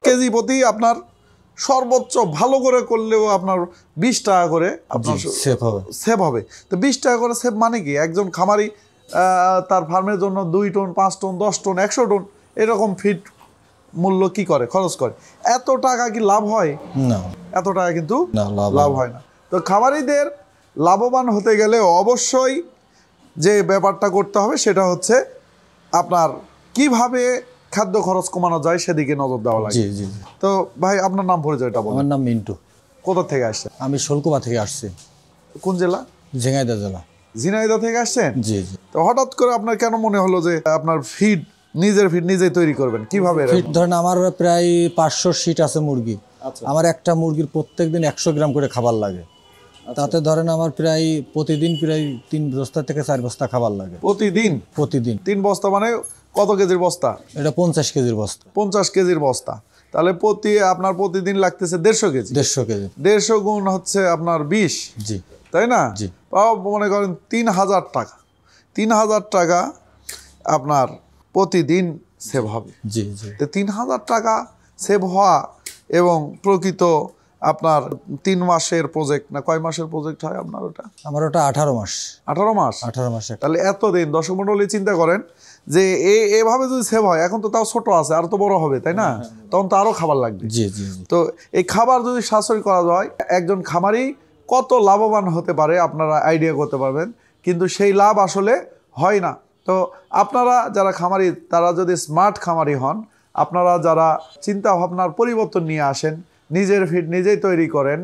KG প্রতি আপনার সর্বোচ্চ ভালো করে করলেও আপনার 20 টাকা করে আপনার সেভ হবে। তো 20 টাকা করে সেভ মানে কি, একজন খামারি তার ফার্মের জন্য 2 টন 5 টন 10 টন 100 টন এরকম ফিড মূল্য কি করে, খরচ করে। এত টাকা কি লাভ হয়? না, এত টাকা কিন্তু লাভ হয় না। তো খামারিদের লাভবান হতে গেলে অবশ্যই যে ব্যাপারটা করতে হবে সেটা হচ্ছে আপনার কিভাবে খাদ্য খরচ কমানো যায় সেদিকে নজর দেওয়া লাগে। তো ভাই আপনার নাম পরিচয়টা বলুন। আমার নাম মিন্টু। কোথা থেকে আসছেন? আমি শোলকুপা থেকে আসছি। কোন জেলা? ঝিনাইদহ জেলা। ঝিনাইদহ থেকে আসছেন? জি জি। তো হঠাৎ করে আপনার কেন মনে হলো যে আপনার ফিড নিজের ফিড নিজেই তৈরি করবেন? কিভাবে? ফিড ধরেন আমার প্রায় 500 শিট আছে মুরগি। আমার একটা মুরগির প্রত্যেকদিন 100 গ্রাম করে খাবার লাগে। তাতে ধরেন আমার প্রায় প্রতিদিন প্রায় 3 বস্তা থেকে 4 বস্তা খাবার লাগে। প্রতিদিন? প্রতিদিন 3 বস্তা মানে কত কেজির বস্তা? এটা 50 কেজির বস্তা। 50 কেজির বস্তা, তাহলে আপনার প্রতিদিন লাগতেছে 150 কেজি। 150 কেজি। 150 গুণ হচ্ছে আপনার 20। জি। তাই না? জি। মনে করেন 3000 টাকা। 3000 টাকা আপনার প্রতিদিন সেভ হবে। জি জি। তো 3000 টাকা সেভ হওয়া এবং প্রকৃত আপনার 3 মাসের প্রজেক্ট না কয় মাসের প্রজেক্ট হয় আপনার ওটা? আমার ওটা 18 মাস। 18 মাস? 18 মাসে। তাহলে এতদিন দর্শক মণ্ডলী চিন্তা করেন যে এভাবে যদি সেভ হয়, এখন তো তাও ছোট আছে, আর তো বড় হবে তাই না? তখন তো আরো খাবার লাগবে। জি জি। তো এই খাবার যদি সাশ্রয় করা যায়, একজন খামারি কত লাভবান হতে পারে আপনারা আইডিয়া করতে পারবেন, কিন্তু সেই লাভ আসলে হয় না। তো আপনারা যারা খামারি তারা যদি স্মার্ট খামারি হন, আপনারা যারা চিন্তা ভাবনার পরিবর্তন নিয়ে আসেন, নিজের ফিড নিজেই তৈরি করেন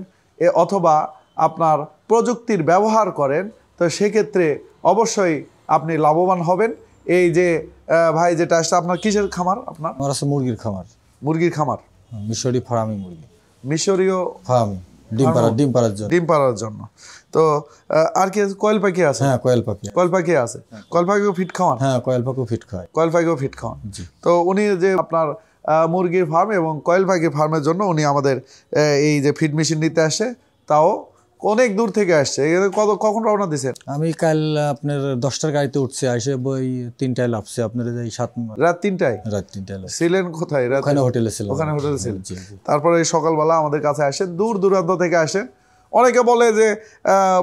অথবা আপনার প্রযুক্তির ব্যবহার করেন, তো সেক্ষেত্রে অবশ্যই আপনি লাভবান হবেন। এই যে ভাই যেটা আসছে, আপনার কিসের খামার? আপনার? আমার আছে মুরগির খামার। মুরগির খামার? মিশরি ফার্মি মুরগি। মিশরীয় ফার্মি, ডিম পাড়ার জন্য। তো আর কি কোয়েল পাখি আছে? হ্যাঁ, কোয়েল পাখি। কোয়েল পাখি আছে। কোয়েল পাখিও ফিট খাওয়ান? হ্যাঁ, কোয়েল পাখিও ফিট খায়। কোয়েল পাখিও ফিট খাওয়ান। তো উনি যে আপনার মুরগির ফার্ম এবং কোয়েল পাখির ফার্মের জন্য উনি আমাদের এই যে ফিড মেশিন নিতে আসে, তাও অনেক দূর থেকে আসছে। কখন রওনা দিয়েছেন? আমি কাল আপনার 10টার গাড়িতে উঠছি, আসে বই 3টায় লাভছে আপনার এই 7 রাত 3টায়? রাত 3টায় ছিলেন কোথায়? ওখানে হোটেলে ছিলাম। ওখানে হোটেলে ছিলেন। তারপরে সকালবেলা আমাদের কাছে আসেন, দূর দূরান্ত থেকে আসেন। অনেকে বলে যে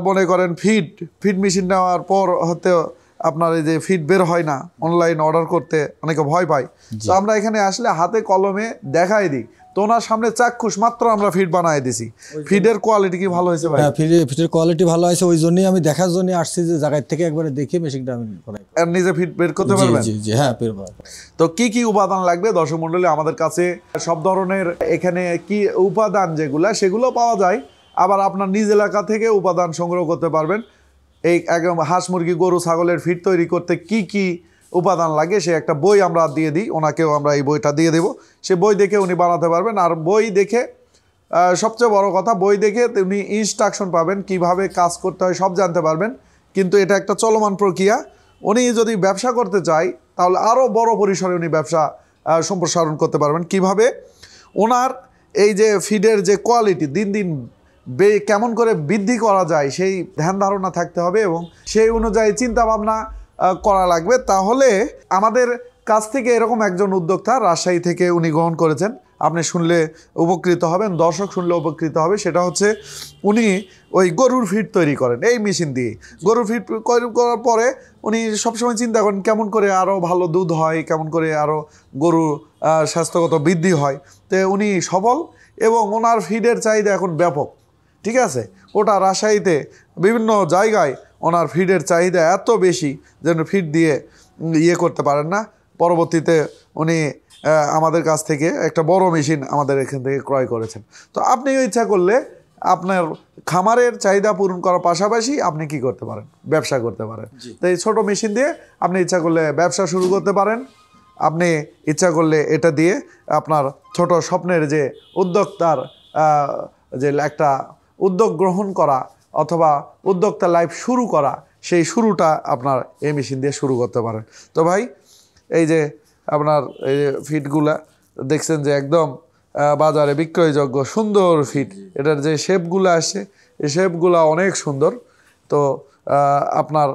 মনে করেন ফিড মেশিন নেওয়ার পর হতে আপনার এই যে ফিড বের হয় না, অনলাইন অর্ডার করতে অনেকে ভয় পায়। তো আমরা এখানে আসলে হাতে কলমে দেখাই দিই, তো ওনার সামনে চাক্ষুষ মাত্র আমরা ফিড বানাই দিছি। ফিডের কোয়ালিটি কি ভালো হয়েছে ভাই? হ্যাঁ, ফিডের কোয়ালিটি ভালো হয়েছে। ওই জন্যই আমি দেখার জন্য আসছি যে জায়গা থেকে একবারে দেখে মেশিনটা আমি করাই। আর নিজে ফিড বের করতে পারবেন? জি জি। হ্যাঁ, বের পারবো। তো কি কি উপাদান লাগবে দর্শক মণ্ডলী, আমাদের কাছে সব ধরনের এখানে কি উপাদান সেগুলো পাওয়া যায়। আবার আপনার নিজ এলাকা থেকে উপাদান সংগ্রহ করতে পারবেন। এই একদম হাঁস মুরগি গরু ছাগলের ফিড তৈরি করতে কি কি উপাদান লাগে সে একটা বই আমরা দিয়ে দিই, ওনাকেও আমরা এই বইটা দিয়ে দেবো। সে বই দেখে উনি বানাতে পারবেন। আর বই দেখে সবচেয়ে বড় কথা, বই দেখে উনি ইনস্ট্রাকশন পাবেন, কিভাবে কাজ করতে হয় সব জানতে পারবেন। কিন্তু এটা একটা চলমান প্রক্রিয়া। উনি যদি ব্যবসা করতে চায় তাহলে আরও বড় পরিসরে উনি ব্যবসা সম্প্রসারণ করতে পারবেন। কিভাবে ওনার এই যে ফিডের যে কোয়ালিটি দিন দিন কেমন করে বৃদ্ধি করা যায় সেই ধ্যান ধারণা থাকতে হবে এবং সেই অনুযায়ী চিন্তা ভাবনা করা লাগবে। তাহলে আমাদের কাছ থেকে এরকম একজন উদ্যোক্তা রাজশাহী থেকে উনি গ্রহণ করেছেন, আপনি শুনলে উপকৃত হবেন, দর্শক শুনলে উপকৃত হবে। সেটা হচ্ছে উনি ওই গরুর ফিড তৈরি করেন এই মেশিন দিয়ে। গরুর ফিড করার পরে উনি সবসময় চিন্তা করেন কেমন করে আরও ভালো দুধ হয়, কেমন করে আরও গরুর স্বাস্থ্যগত বৃদ্ধি হয়। তো উনি সফল এবং ওনার ফিডের চাহিদা এখন ব্যাপক। ঠিক আছে, ওটা রাজশাহীতে বিভিন্ন জায়গায় ওনার ফিডের চাহিদা এত বেশি যেন ফিড দিয়ে ইয়ে করতে পারেন না। পরবর্তীতে উনি আমাদের কাছ থেকে একটা বড় মেশিন আমাদের এখান থেকে ক্রয় করেছেন। তো আপনিও ইচ্ছা করলে আপনার খামারের চাহিদা পূরণ করার পাশাপাশি আপনি কি করতে পারেন, ব্যবসা করতে পারেন। তো এই ছোটো মেশিন দিয়ে আপনি ইচ্ছা করলে ব্যবসা শুরু করতে পারেন। আপনি ইচ্ছা করলে এটা দিয়ে আপনার ছোট স্বপ্নের যে উদ্যোক্তার যে একটা উদ্যোগ গ্রহণ করা অথবা উদ্যোক্তা লাইফ শুরু করা, সেই শুরুটা আপনার এই মেশিন দিয়ে শুরু করতে পারেন। তো ভাই এই যে আপনার এই যে ফিডগুলা দেখছেন যে একদম বাজারে বিক্রয়যোগ্য সুন্দর ফিড, এটার যে শেপগুলো আসছে এই শেপগুলো অনেক সুন্দর। তো আপনার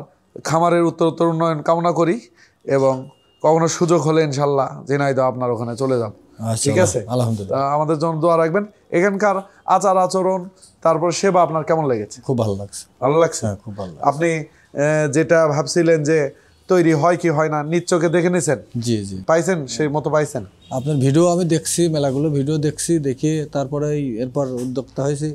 খামারের উত্তরোত্তর উন্নয়ন কামনা করি এবং কখনো সুযোগ হলে ইনশাল্লাহ ঝিনাইদহ আপনার ওখানে চলে যাব। ঠিক আছে? আলহামদুলিল্লাহ, আমাদের জন্য দোয়া রাখবেন। এখানকার আচার আচরণ, তারপর সেবা আপনার কেমন লেগেছে? খুব ভালো লাগছে। ভালো লাগছে? হ্যাঁ, খুব ভালো লাগছে। আপনি যেটা ভাবছিলেন যে তৈরি হয় কি হয় না, নিজ চোখে দেখে নিছেন, জি জি, পাইছেন, সেই মতো পাইছেন? আপনার ভিডিও আমি দেখছি, মেলাগুলো ভিডিও দেখছি, দেখে তারপরে এরপর উদ্যোক্তা হয়েছি,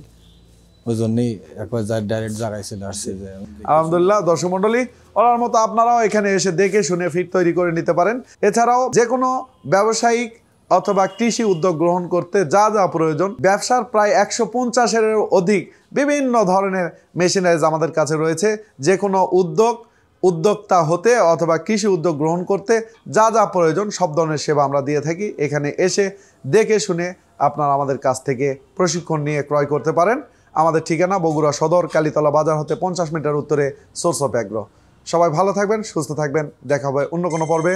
ওই জন্যই একবার ডাইরেক্ট জায়গায় চলে আসছে যে আলহামদুলিল্লাহ। দর্শক মণ্ডলী, ওনার মতো আপনারাও এখানে এসে দেখে শুনে ফিট তৈরি করে নিতে পারেন। এছাড়াও যে কোনো ব্যবসায়িক অথবা কৃষি উদ্যোগ গ্রহণ করতে যা যা প্রয়োজন, ব্যবসার প্রায় 150-এর অধিক বিভিন্ন ধরনের মেশিনারিজ আমাদের কাছে রয়েছে। যে কোনো উদ্যোক্তা হতে অথবা কৃষি উদ্যোগ গ্রহণ করতে যা যা প্রয়োজন সব ধরনের সেবা আমরা দিয়ে থাকি। এখানে এসে দেখে শুনে আপনারা আমাদের কাছ থেকে প্রশিক্ষণ নিয়ে ক্রয় করতে পারেন। আমাদের ঠিকানা বগুড়া সদর, কালীতলা বাজার হতে 50 মিটার উত্তরে সোর্স অফ অ্যাগ্রো। সবাই ভালো থাকবেন, সুস্থ থাকবেন। দেখা হবে অন্য কোনো পর্বে।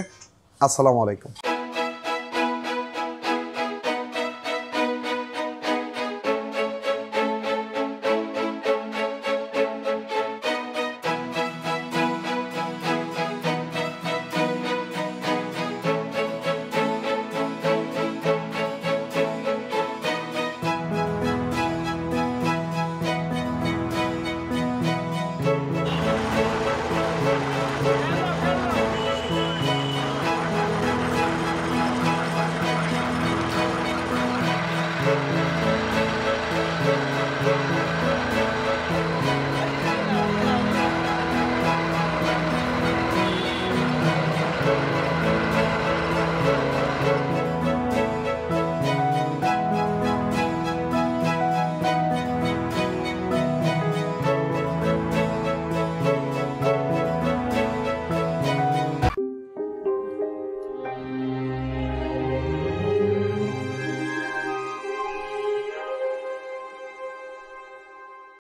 আসসালামু আলাইকুম।